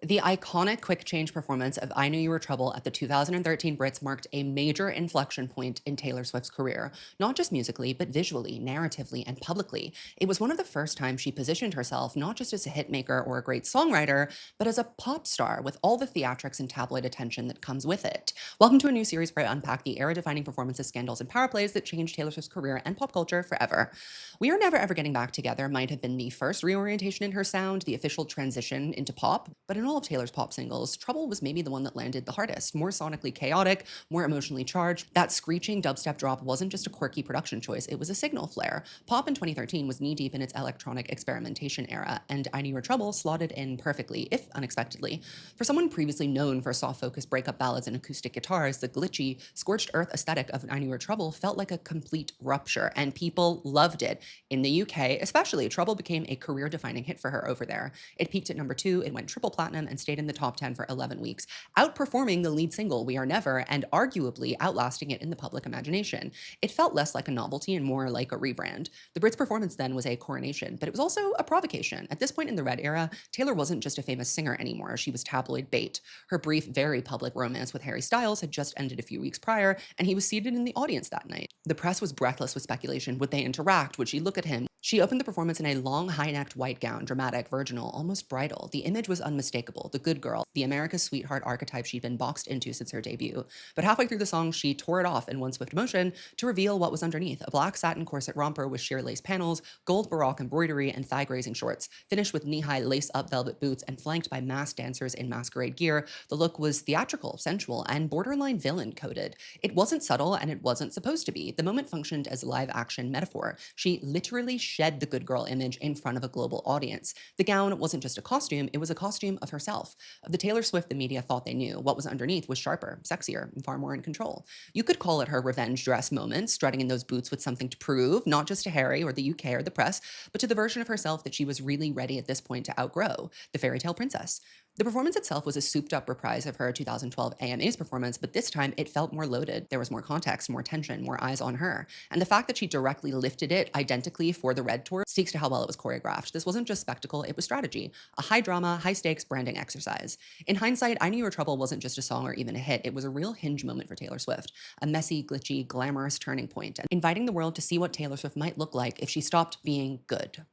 The iconic quick change performance of I Knew You Were Trouble at the 2013 Brits marked a major inflection point in Taylor Swift's career, not just musically, but visually, narratively, and publicly. It was one of the first times she positioned herself not just as a hitmaker or a great songwriter, but as a pop star with all the theatrics and tabloid attention that comes with it. Welcome to a new series where I unpack the era defining performances, scandals, and power plays that changed Taylor Swift's career and pop culture forever. We Are Never Ever Getting Back Together might have been the first reorientation in her sound, the official transition into pop, but in all of Taylor's pop singles, Trouble was maybe the one that landed the hardest, more sonically chaotic, more emotionally charged. That screeching dubstep drop wasn't just a quirky production choice, it was a signal flare. Pop in 2013 was knee-deep in its electronic experimentation era, and I Knew You Were Trouble slotted in perfectly, if unexpectedly. For someone previously known for soft-focused breakup ballads and acoustic guitars, the glitchy, scorched earth aesthetic of I Knew You Were Trouble felt like a complete rupture, and people loved it. In the UK, especially, Trouble became a career-defining hit for her over there. It peaked at number 2, it went triple platinum, and stayed in the top 10 for 11 weeks, outperforming the lead single We Are Never and arguably outlasting it in the public imagination. It felt less like a novelty and more like a rebrand. The Brits' performance then was a coronation, but it was also a provocation. At this point in the Red era, Taylor wasn't just a famous singer anymore, she was tabloid bait. Her brief, very public romance with Harry Styles had just ended a few weeks prior, and he was seated in the audience that night. The press was breathless with speculation. Would they interact? Would she look at him? She opened the performance in a long, high-necked white gown, dramatic, virginal, almost bridal. The image was unmistakable, the good girl, the America's sweetheart archetype she'd been boxed into since her debut. But halfway through the song, she tore it off in one swift motion to reveal what was underneath: a black satin corset romper with sheer lace panels, gold baroque embroidery, and thigh-grazing shorts. Finished with knee-high lace-up velvet boots and flanked by masked dancers in masquerade gear, the look was theatrical, sensual, and borderline villain-coded. It wasn't subtle, and it wasn't supposed to be. The moment functioned as live-action metaphor. She literally shed the good girl image in front of a global audience. The gown wasn't just a costume, it was a costume of herself. Of the Taylor Swift the media thought they knew, what was underneath was sharper, sexier, and far more in control. You could call it her revenge dress moment, strutting in those boots with something to prove, not just to Harry or the UK or the press, but to the version of herself that she was really ready at this point to outgrow, the fairy tale princess. The performance itself was a souped-up reprise of her 2012 AMA's performance, but this time it felt more loaded. There was more context, more tension, more eyes on her. And the fact that she directly lifted it identically for the Red Tour speaks to how well it was choreographed. This wasn't just spectacle, it was strategy. A high-drama, high-stakes branding exercise. In hindsight, I Knew You Were Trouble wasn't just a song or even a hit, it was a real hinge moment for Taylor Swift. A messy, glitchy, glamorous turning point, and inviting the world to see what Taylor Swift might look like if she stopped being good.